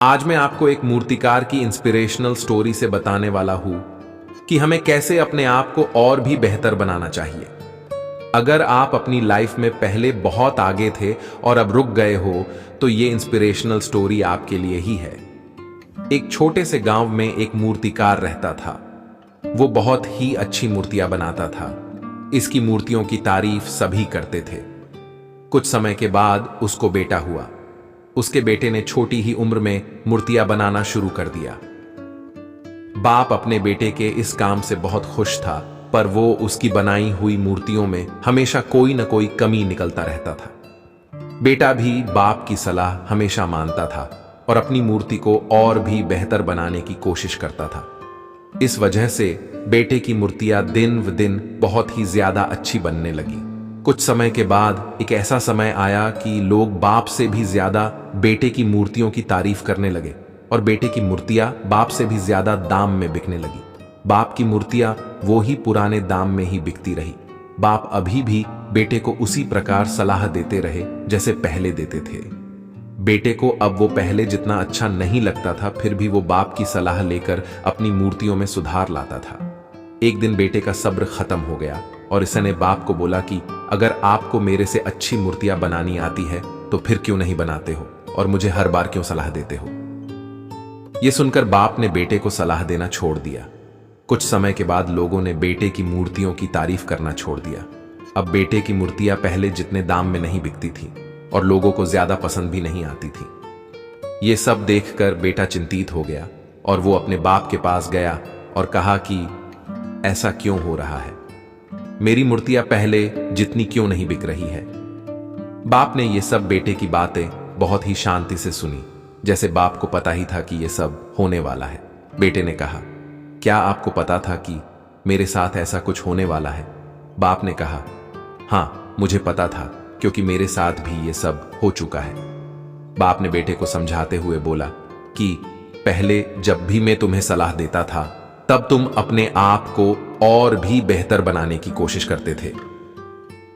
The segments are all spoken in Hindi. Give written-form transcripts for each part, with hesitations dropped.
आज मैं आपको एक मूर्तिकार की इंस्पिरेशनल स्टोरी से बताने वाला हूं कि हमें कैसे अपने आप को और भी बेहतर बनाना चाहिए। अगर आप अपनी लाइफ में पहले बहुत आगे थे और अब रुक गए हो, तो ये इंस्पिरेशनल स्टोरी आपके लिए ही है। एक छोटे से गांव में एक मूर्तिकार रहता था। वो बहुत ही अच्छी मूर्तियां बनाता था। इसकी मूर्तियों की तारीफ सभी करते थे। कुछ समय के बाद उसको बेटा हुआ। उसके बेटे ने छोटी ही उम्र में मूर्तियां बनाना शुरू कर दिया। बाप अपने बेटे के इस काम से बहुत खुश था, पर वो उसकी बनाई हुई मूर्तियों में हमेशा कोई न कोई कमी निकलता रहता था। बेटा भी बाप की सलाह हमेशा मानता था और अपनी मूर्ति को और भी बेहतर बनाने की कोशिश करता था। इस वजह से बेटे की मूर्तियां दिन व दिन बहुत ही ज्यादा अच्छी बनने लगी। कुछ समय के बाद एक ऐसा समय आया कि लोग बाप से भी ज्यादा बेटे की मूर्तियों की तारीफ करने लगे और बेटे की मूर्तियां बाप से भी ज्यादा दाम में बिकने लगी। बाप की मूर्तियां वो ही पुराने दाम में ही बिकती रही। बाप अभी भी बेटे को उसी प्रकार सलाह देते रहे जैसे पहले देते थे। बेटे को अब वो पहले जितना अच्छा नहीं लगता था, फिर भी वो बाप की सलाह लेकर अपनी मूर्तियों में सुधार लाता था। एक दिन बेटे का सब्र खत्म हो गया और इसने बाप को बोला कि अगर आपको मेरे से अच्छी मूर्तियां बनानी आती है तो फिर क्यों नहीं बनाते हो और मुझे हर बार क्यों सलाह देते हो। यह सुनकर बाप ने बेटे को सलाह देना छोड़ दिया। कुछ समय के बाद लोगों ने बेटे की मूर्तियों की तारीफ करना छोड़ दिया। अब बेटे की मूर्तियां पहले जितने दाम में नहीं बिकती थी और लोगों को ज्यादा पसंद भी नहीं आती थी। ये सब देखकर बेटा चिंतित हो गया और वो अपने बाप के पास गया और कहा कि ऐसा क्यों हो रहा है, मेरी मूर्तियां पहले जितनी क्यों नहीं बिक रही है। बाप ने ये सब बेटे की बातें बहुत ही शांति से सुनी, जैसे बाप को पता ही था कि ये सब होने वाला है। बेटे ने कहा, क्या आपको पता था कि मेरे साथ ऐसा कुछ होने वाला है? बाप ने कहा, हाँ मुझे पता था, क्योंकि मेरे साथ भी ये सब हो चुका है। बाप ने बेटे को समझाते हुए बोला कि पहले जब भी मैं तुम्हें सलाह देता था तब तुम अपने आप को और भी बेहतर बनाने की कोशिश करते थे।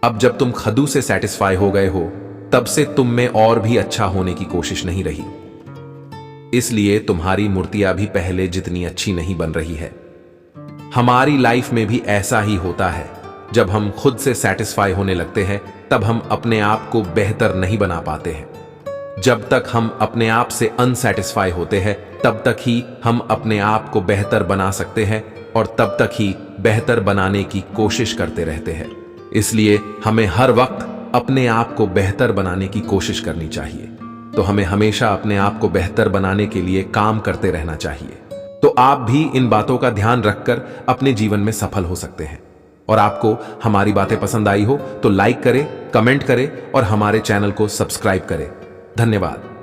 अब जब तुम खुद से सेटिस्फाई हो गए हो, तब से तुम में और भी अच्छा होने की कोशिश नहीं रही। इसलिए तुम्हारी मूर्तियां भी पहले जितनी अच्छी नहीं बन रही है। हमारी लाइफ में भी ऐसा ही होता है। जब हम खुद से सेटिस्फाई होने लगते हैं, तब हम अपने आप को बेहतर नहीं बना पाते हैं। जब तक हम अपने आप से अनसेटिस्फाई होते हैं, तब तक ही हम अपने आप को बेहतर बना सकते हैं और तब तक ही बेहतर बनाने की कोशिश करते रहते हैं। इसलिए हमें हर वक्त अपने आप को बेहतर बनाने की कोशिश करनी चाहिए। तो हमें हमेशा अपने आप को बेहतर बनाने के लिए काम करते रहना चाहिए। तो आप भी इन बातों का ध्यान रखकर अपने जीवन में सफल हो सकते हैं। और आपको हमारी बातें पसंद आई हो तो लाइक करें, कमेंट करें और हमारे चैनल को सब्सक्राइब करें। धन्यवाद।